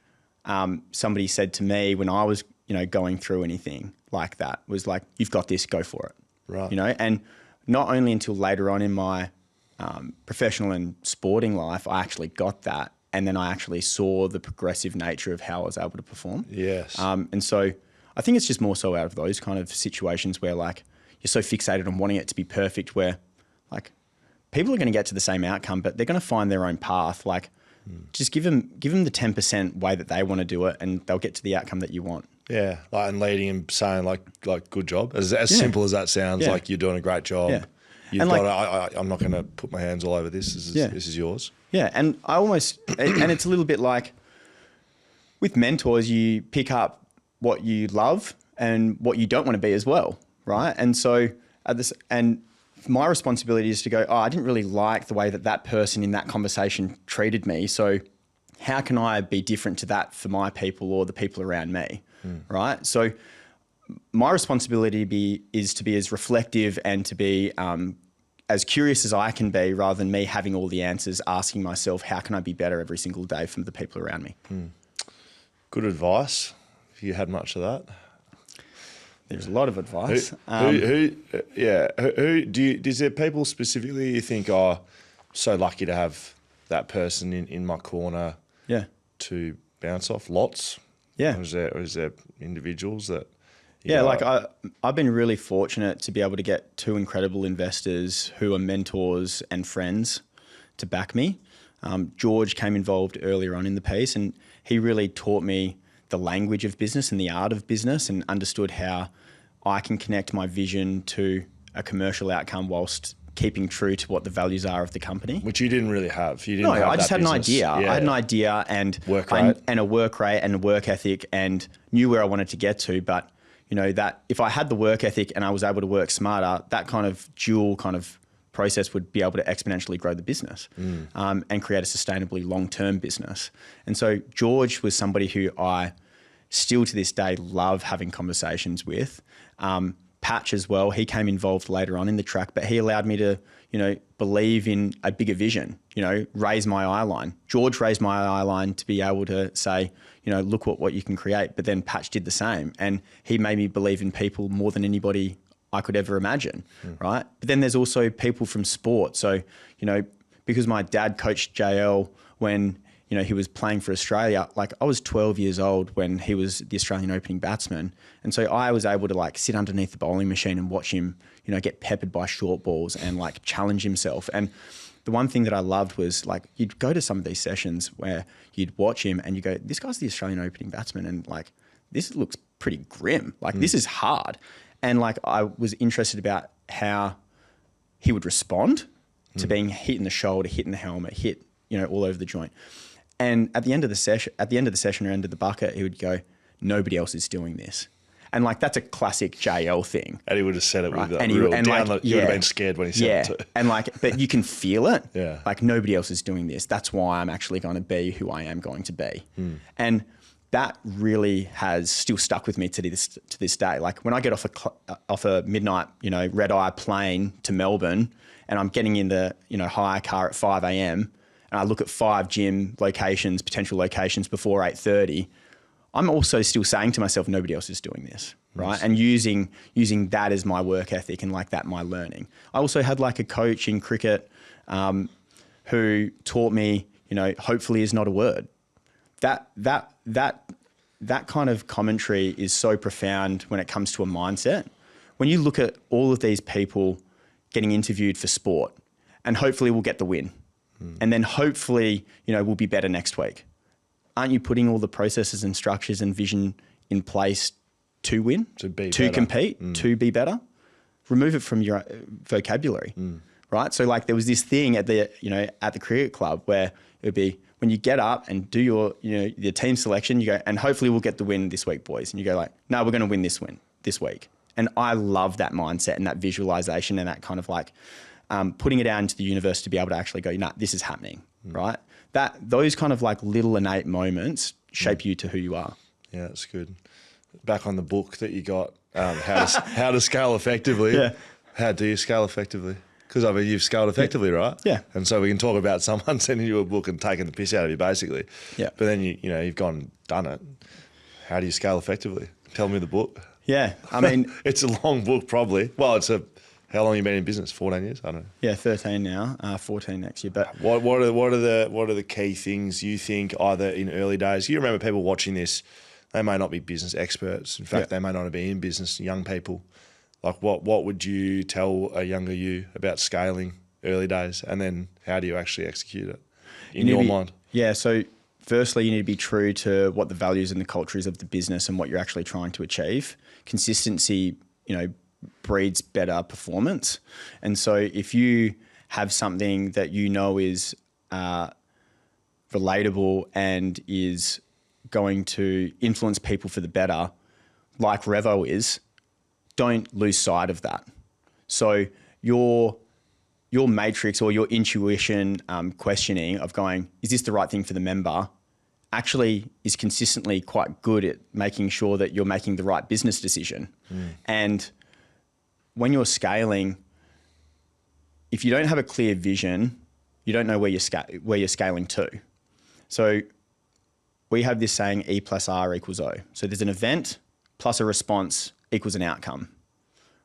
[SPEAKER 2] somebody said to me when I was, going through anything like that, was like, you've got this, go for it.
[SPEAKER 1] Right.
[SPEAKER 2] And not only until later on in my professional and sporting life, I actually got that. And then I actually saw the progressive nature of how I was able to perform.
[SPEAKER 1] Yes.
[SPEAKER 2] And so I think it's just more so out of those kind of situations where like you're so fixated on wanting it to be perfect, where like people are going to get to the same outcome, but they're going to find their own path. Like just give them the 10% way that they want to do it and they'll get to the outcome that you want.
[SPEAKER 1] Yeah. Like, and leading and saying like good job. As simple as that sounds, like you're doing a great job.
[SPEAKER 2] Yeah.
[SPEAKER 1] you've got. I'm not going to put my hands all over this. This is yours.
[SPEAKER 2] Yeah, and I almost, and it's a little bit like with mentors, you pick up what you love and what you don't want to be as well, right? And so my responsibility is to go, I didn't really like the way that person in that conversation treated me. So how can I be different to that for my people or the people around me, right? So my responsibility is to be as reflective and to be as curious as I can be, rather than me having all the answers, asking myself, how can I be better every single day from the people around me?
[SPEAKER 1] Good advice. If you had much of that.
[SPEAKER 2] There's a lot of advice.
[SPEAKER 1] Is there people specifically you think, so lucky to have that person in my corner to bounce off? Lots?
[SPEAKER 2] Yeah.
[SPEAKER 1] Or is there individuals that...
[SPEAKER 2] I've been really fortunate to be able to get two incredible investors who are mentors and friends to back me. George came involved earlier on in the piece, and he really taught me the language of business and the art of business, and understood how I can connect my vision to a commercial outcome whilst keeping true to what the values are of the company.
[SPEAKER 1] Which you didn't really have. I
[SPEAKER 2] just had an idea. I had an idea and a work rate and a work ethic, and knew where I wanted to get to. But that if I had the work ethic and I was able to work smarter, that kind of dual kind of process would be able to exponentially grow the business and create a sustainably long-term business. And so George was somebody who I still to this day love having conversations with. Patch as well, he came involved later on in the track, but he allowed me to, believe in a bigger vision, raise my eye line. George raised my eye line to be able to say, look what you can create. But then Patch did the same, and he made me believe in people more than anybody I could ever imagine, right? But then there's also people from sport. So, because my dad coached JL when, he was playing for Australia, like I was 12 years old when he was the Australian opening batsman. And so I was able to sit underneath the bowling machine and watch him, get peppered by short balls and challenge himself. And the one thing that I loved was you'd go to some of these sessions where you'd watch him and you go, this guy's the Australian opening batsman. And this looks pretty grim. This is hard. And I was interested about how he would respond to being hit in the shoulder, hit in the helmet, hit, all over the joint. And at the end of the session or end of the bucket, he would go, nobody else is doing this. And that's a classic JL thing.
[SPEAKER 1] And he would have said it
[SPEAKER 2] right?
[SPEAKER 1] with that real down. You would have been scared when he said it too.
[SPEAKER 2] And but you can feel it.
[SPEAKER 1] Yeah.
[SPEAKER 2] Nobody else is doing this. That's why I'm actually going to be who I am going to be. And that really has still stuck with me to this day. When I get off a midnight, red eye plane to Melbourne, and I'm getting in the hire car at 5 a.m. and I look at 5 gym locations, potential locations before 8:30, I'm also still saying to myself, nobody else is doing this, right? Yes. And using that as my work ethic and my learning. I also had a coach in cricket who taught me, hopefully is not a word. That kind of commentary is so profound when it comes to a mindset. When you look at all of these people getting interviewed for sport, and hopefully we'll get the win. And then hopefully, we'll be better next week. Aren't you putting all the processes and structures and vision in place to win, to compete, to be better? Remove it from your vocabulary, right? So there was this thing at the cricket club where it would be when you get up and do your team selection, you go, and hopefully we'll get the win this week, boys. And you go no, we're going to win this week. And I love that mindset and that visualization and that kind of putting it out into the universe to be able to actually go, this is happening, right? Those kind of little innate moments shape you to who you are.
[SPEAKER 1] Yeah, that's good. Back on the book that you got, how to scale effectively. Yeah. How do you scale effectively? Because you've scaled effectively, right?
[SPEAKER 2] Yeah.
[SPEAKER 1] And so we can talk about someone sending you a book and taking the piss out of you, basically.
[SPEAKER 2] Yeah.
[SPEAKER 1] But then you've gone and done it. How do you scale effectively? Tell me the book.
[SPEAKER 2] Yeah, I mean,
[SPEAKER 1] it's a long book, probably. Well, how long have you been in business? 14 years? I don't know.
[SPEAKER 2] Yeah, 13 now, 14 next year. But
[SPEAKER 1] what are the key things you think either in early days? You remember people watching this, they may not be business experts. In fact, they may not be in business, young people. What would you tell a younger you about scaling early days? And then how do you actually execute it in your mind?
[SPEAKER 2] Yeah, so firstly, you need to be true to what the values and the culture is of the business and what you're actually trying to achieve. Consistency, breeds better performance. And so if you have something that you know is relatable and is going to influence people for the better, like Revo is, don't lose sight of that. So your matrix or your intuition questioning of going, is this the right thing for the member, actually is consistently quite good at making sure that you're making the right business decision. And when you're scaling, if you don't have a clear vision, you don't know where you're scaling to. So we have this saying E plus R equals O. So there's an event plus a response equals an outcome,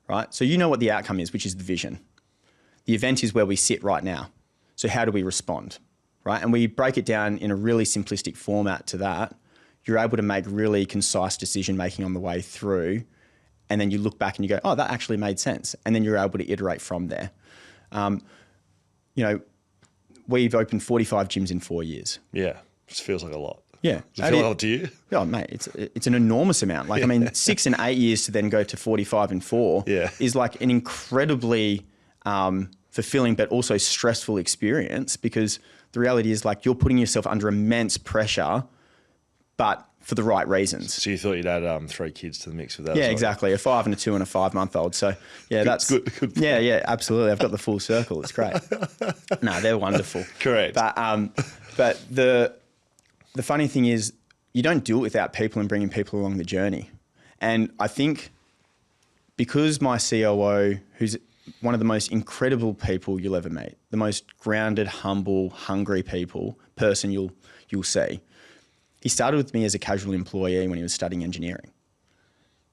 [SPEAKER 2] right? So you know what the outcome is, which is the vision. The event is where we sit right now. So how do we respond, right? And we break it down in a really simplistic format to that. You're able to make really concise decision-making on the way through. And then you look back and you go, oh, that actually made sense. And then you're able to iterate from there. We've opened 45 gyms in 4 years.
[SPEAKER 1] Yeah, just feels like a lot.
[SPEAKER 2] Yeah.
[SPEAKER 1] Does it feel a lot to you?
[SPEAKER 2] Oh, mate, it's an enormous amount. Like, I mean, 6 and 8 years to then go to 45 and 4 is like an incredibly fulfilling but also stressful experience, because the reality is, like, you're putting yourself under immense pressure, but for the right reasons.
[SPEAKER 1] So you thought you'd add 3 kids to the mix with that?
[SPEAKER 2] Yeah, exactly. A 5 and a 2 and a 5-month-old. So yeah, that's
[SPEAKER 1] good.
[SPEAKER 2] Yeah, absolutely. I've got the full circle. It's great. No, they're wonderful.
[SPEAKER 1] Correct.
[SPEAKER 2] But the funny thing is, you don't do it without people and bringing people along the journey. And I think because my COO, who's one of the most incredible people you'll ever meet, the most grounded, humble, hungry person you'll see. He started with me as a casual employee when he was studying engineering,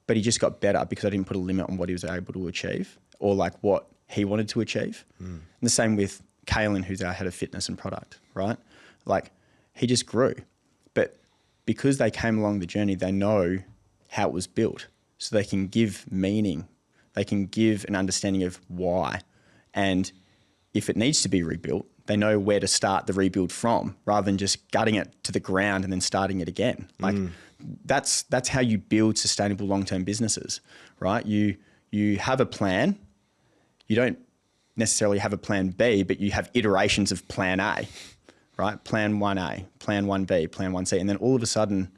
[SPEAKER 2] but he just got better because I didn't put a limit on what he was able to achieve or like what he wanted to achieve. And the same with Kaylin, who's our head of fitness and product, right? Like, he just grew, but because they came along the journey, they know how it was built, so they can give meaning. They can give an understanding of why. And if it needs to be rebuilt, they know where to start the rebuild from, rather than just gutting it to the ground and then starting it again. Like, that's how you build sustainable long-term businesses, right? You have a plan. You don't necessarily have a plan B, but you have iterations of plan A, right? Plan 1A, plan 1B, plan 1C. And then all of a sudden,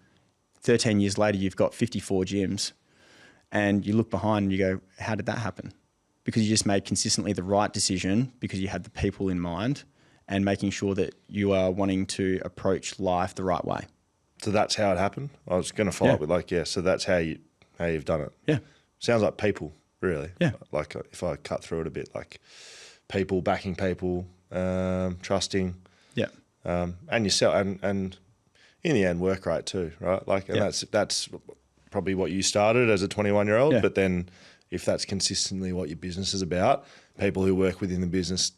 [SPEAKER 2] 13 years later, you've got 54 gyms, and you look behind and you go, how did that happen? Because you just made consistently the right decision, because you had the people in mind, and making sure that you are wanting to approach life the right way.
[SPEAKER 1] So that's how it happened? I was going to follow up with so that's how you've done it. Yeah. Sounds like people, really. Yeah. Like, if I cut through it a bit, like people, backing people, trusting. Yeah. And yourself, and in the end, work right too, right? Like, and that's probably what you started as a 21-year-old, but then if that's consistently what your business is about, people who work within the business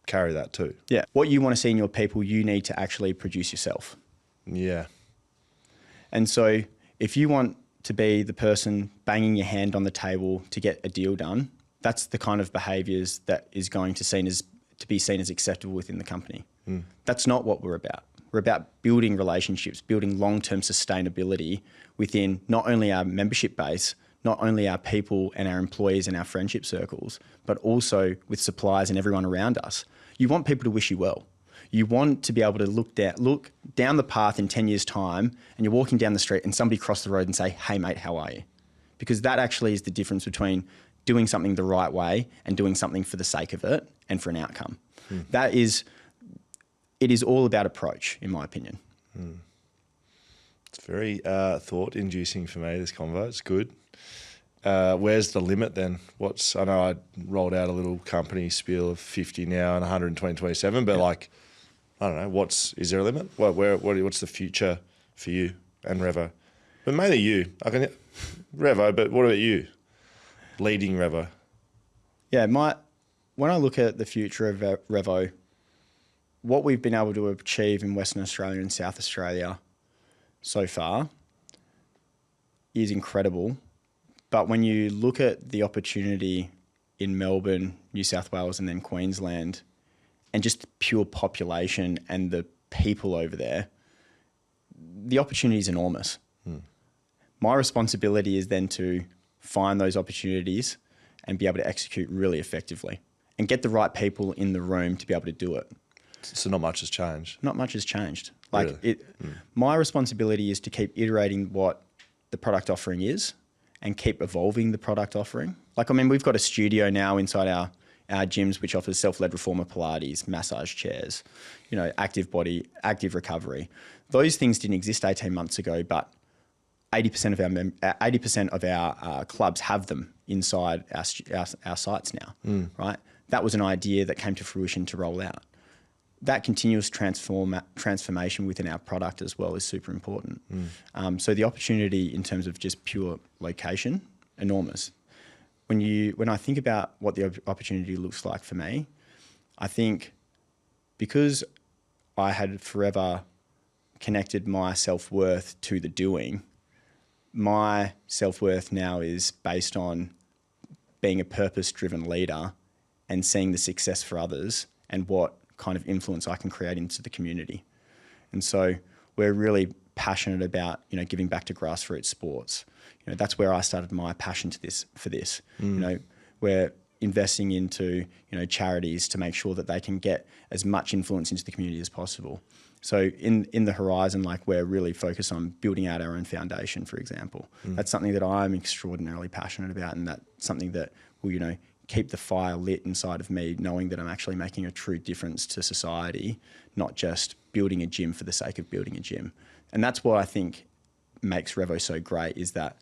[SPEAKER 1] carry that too. Yeah.
[SPEAKER 2] What you want to see in your people, you need to actually produce yourself.
[SPEAKER 1] Yeah. And
[SPEAKER 2] so if you want to be the person banging your hand on the table to get a deal done, that's the kind of behaviours that is going to be seen as acceptable within the company. That's not what we're about. We're about building relationships, building long-term sustainability within not only our membership base, not only our people and our employees and our friendship circles, but also with suppliers and everyone around us. You want people to wish you well. You want to be able to look down the path in 10 years' time, and you're walking down the street and somebody crossed the road and say, hey, mate, how are you? Because that actually is the difference between doing something the right way and doing something for the sake of it and for an outcome. It is all about approach, in my opinion.
[SPEAKER 1] It's very thought-inducing for me, this convo. It's good. Where's the limit then? I know I rolled out a little company spiel of 50 now and 100 in 2027, but like, I don't know, is there a limit? What's the future for you and Revo? But mainly you. Revo, but what about you? Leading Revo.
[SPEAKER 2] Yeah, when I look at the future of Revo, what we've been able to achieve in Western Australia and South Australia so far is incredible. But when you look at the opportunity in Melbourne, New South Wales, and then Queensland, and just the pure population and the people over there, the opportunity is enormous. My responsibility is then to find those opportunities, and be able to execute really effectively and get the right people in the room to be able to do it.
[SPEAKER 1] So not much has changed.
[SPEAKER 2] Not much has changed. Like
[SPEAKER 1] Really?
[SPEAKER 2] My responsibility is to keep iterating what the product offering is and keep evolving the product offering. Like, I mean, we've got a studio now inside our gyms, which offers self-led reformer Pilates, massage chairs, you know, active body, active recovery. Those things didn't exist 18 months ago, but 80% of our clubs have them inside our sites now, right? That was an idea that came to fruition to roll out. That continuous transformation within our product as well is super important. So the opportunity in terms of just pure location, enormous. When I think about what the opportunity looks like for me, I think because I had forever connected my self-worth to the doing, my self-worth now is based on being a purpose-driven leader and seeing the success for others and what kind of influence I can create into the community. And so we're really passionate about, you know, giving back to grassroots sports. You know, that's where I started my passion for this. You know, we're investing into, you know, charities to make sure that they can get as much influence into the community as possible. So in the horizon, like, we're really focused on building out our own foundation, for example. That's something that I'm extraordinarily passionate about, and that's something that will, you know, keep the fire lit inside of me, knowing that I'm actually making a true difference to society, not just building a gym for the sake of building a gym. And that's what I think makes Revo so great, is that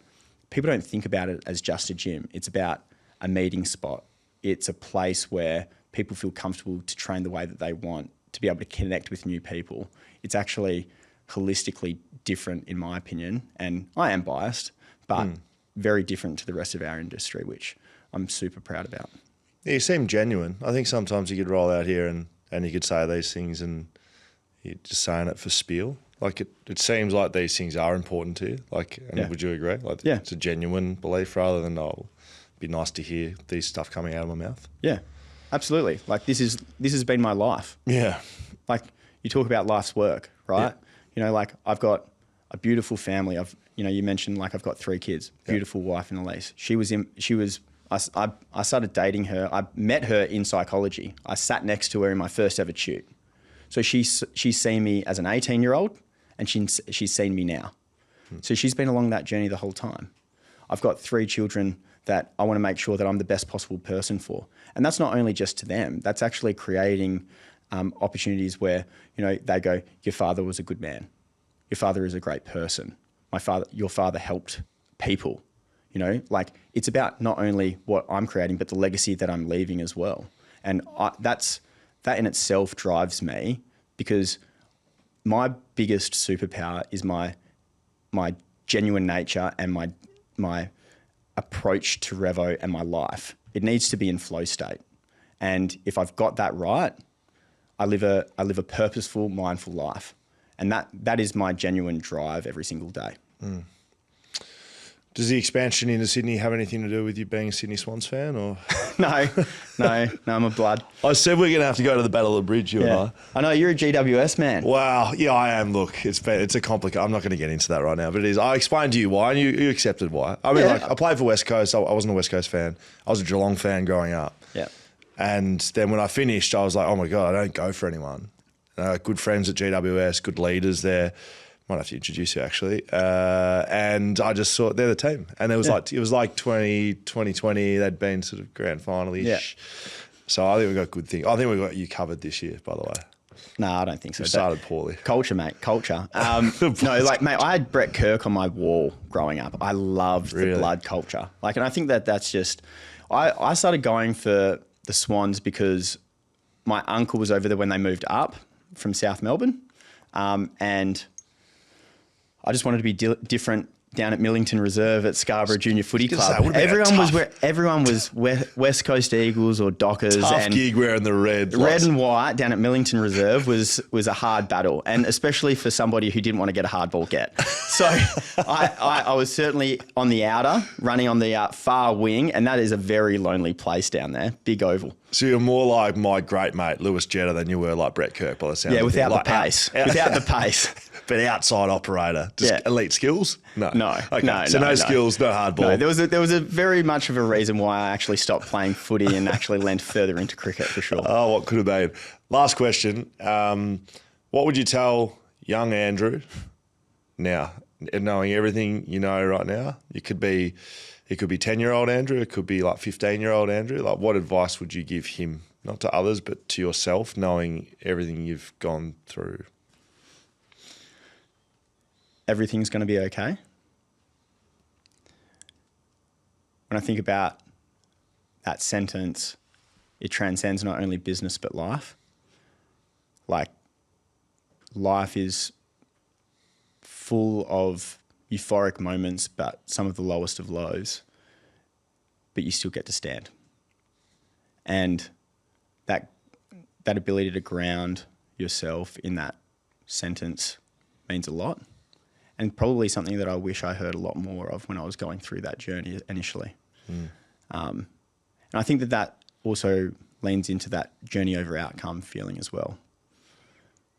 [SPEAKER 2] people don't think about it as just a gym. It's about a meeting spot. It's a place where people feel comfortable to train the way that they want, to be able to connect with new people. It's actually holistically different, in my opinion, and I am biased, but very different to the rest of our industry, which I'm super proud about.
[SPEAKER 1] Yeah, you seem genuine. I think sometimes you could roll out here and you could say these things and you're just saying it for spiel. Like, it seems like these things are important to you. Like, and would you agree? Like, it's a genuine belief rather than, oh, it'd be nice to hear these stuff coming out of my mouth. Yeah.
[SPEAKER 2] Absolutely. Like, this has been my life.
[SPEAKER 1] Yeah.
[SPEAKER 2] Like, you talk about life's work, right?
[SPEAKER 1] Yeah.
[SPEAKER 2] You know, like, I've got a beautiful family. You mentioned, like, I've got 3 kids, beautiful wife and Elise. I started dating her. I met her in psychology. I sat next to her in my first ever shoot. So she's seen me as an 18-year-old, and she's seen me now. So she's been along that journey the whole time. I've got 3 children that I want to make sure that I'm the best possible person for. And that's not only just to them, that's actually creating opportunities where, you know, they go, your father was a good man. Your father is a great person. Your father helped people. You know, like, it's about not only what I'm creating, but the legacy that I'm leaving as well. And that in itself drives me, because my biggest superpower is my genuine nature and my approach to Revo and my life. It needs to be in flow state. And if I've got that right, I live a purposeful, mindful life. And that is my genuine drive every single day.
[SPEAKER 1] Does the expansion into Sydney have anything to do with you being a Sydney Swans fan, or?
[SPEAKER 2] No, I'm a blood.
[SPEAKER 1] I said we're going to have to go to the Battle of the Bridge, you and I.
[SPEAKER 2] I know, you're a GWS man.
[SPEAKER 1] Wow, yeah, I am. Look, it's a complicated. I'm not going to get into that right now, but it is. I explained to you why, and you accepted why. I mean, like, I played for West Coast. I wasn't a West Coast fan. I was a Geelong fan growing up.
[SPEAKER 2] Yeah.
[SPEAKER 1] And then when I finished, I was like, oh my God, I don't go for anyone. Good friends at GWS, good leaders there. Might have to introduce you, actually. And I just saw they're the team. And it was like 2020, they'd been sort of grand final-ish. Yeah. So I think we've got good things. I think we've got you covered this year, by the way.
[SPEAKER 2] No, I don't think so.
[SPEAKER 1] We started poorly.
[SPEAKER 2] Culture, mate. Culture. No, like, mate, I had Brett Kirk on my wall growing up. I loved the blood culture. Like, and I think that's just... I started going for the Swans because my uncle was over there when they moved up from South Melbourne. And I just wanted to be different down at Millington Reserve at Scarborough Junior Footy Club. Everyone was West Coast Eagles or Dockers.
[SPEAKER 1] Tough gig wearing the red.
[SPEAKER 2] Red and white down at Millington Reserve was a hard battle, and especially for somebody who didn't want to get a hard ball get. So I was certainly on the outer, running on the far wing, and that is a very lonely place down there, big oval.
[SPEAKER 1] So you're more like my great mate Lewis Jetta than you were like Brett Kirk by the sound of it.
[SPEAKER 2] Without the pace. Without the pace.
[SPEAKER 1] But outside operator, just elite skills? No. Okay. No skills, no hardball.
[SPEAKER 2] No, there was a very much of a reason why I actually stopped playing footy and actually leaned further into cricket for sure.
[SPEAKER 1] Oh, what could have been? Last question. What would you tell young Andrew now, knowing everything you know right now? It could be 10-year-old Andrew. It could be like 15-year-old Andrew. Like, what advice would you give him? Not to others, but to yourself, knowing everything you've gone through?
[SPEAKER 2] Everything's going to be okay. When I think about that sentence, it transcends not only business but life. Like, life is full of euphoric moments, but some of the lowest of lows, but you still get to stand. And that ability to ground yourself in that sentence means a lot. And probably something that I wish I heard a lot more of when I was going through that journey initially. And I think that also leans into that journey over outcome feeling as well.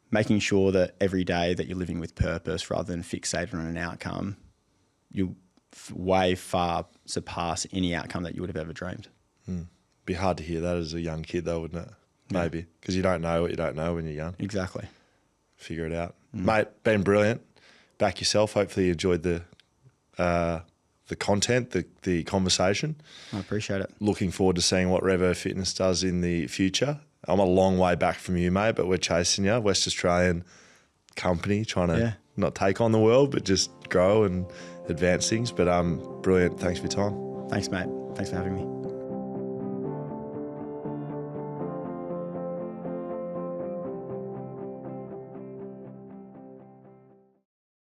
[SPEAKER 2] Making sure that every day that you're living with purpose rather than fixated on an outcome, you way far surpass any outcome that you would have ever dreamed.
[SPEAKER 1] Be hard to hear that as a young kid though, wouldn't it? Maybe. Because you don't know what you don't know when you're young.
[SPEAKER 2] Exactly.
[SPEAKER 1] Figure it out. Mate, been brilliant. Back yourself. Hopefully you enjoyed the content, the conversation.
[SPEAKER 2] I appreciate it.
[SPEAKER 1] Looking forward to seeing what Revo Fitness does in the future. I'm a long way back from you, mate, but we're chasing you. West Australian company trying to not take on the world, but just grow and advance things. But brilliant. Thanks for your time.
[SPEAKER 2] Thanks, mate. Thanks for having me.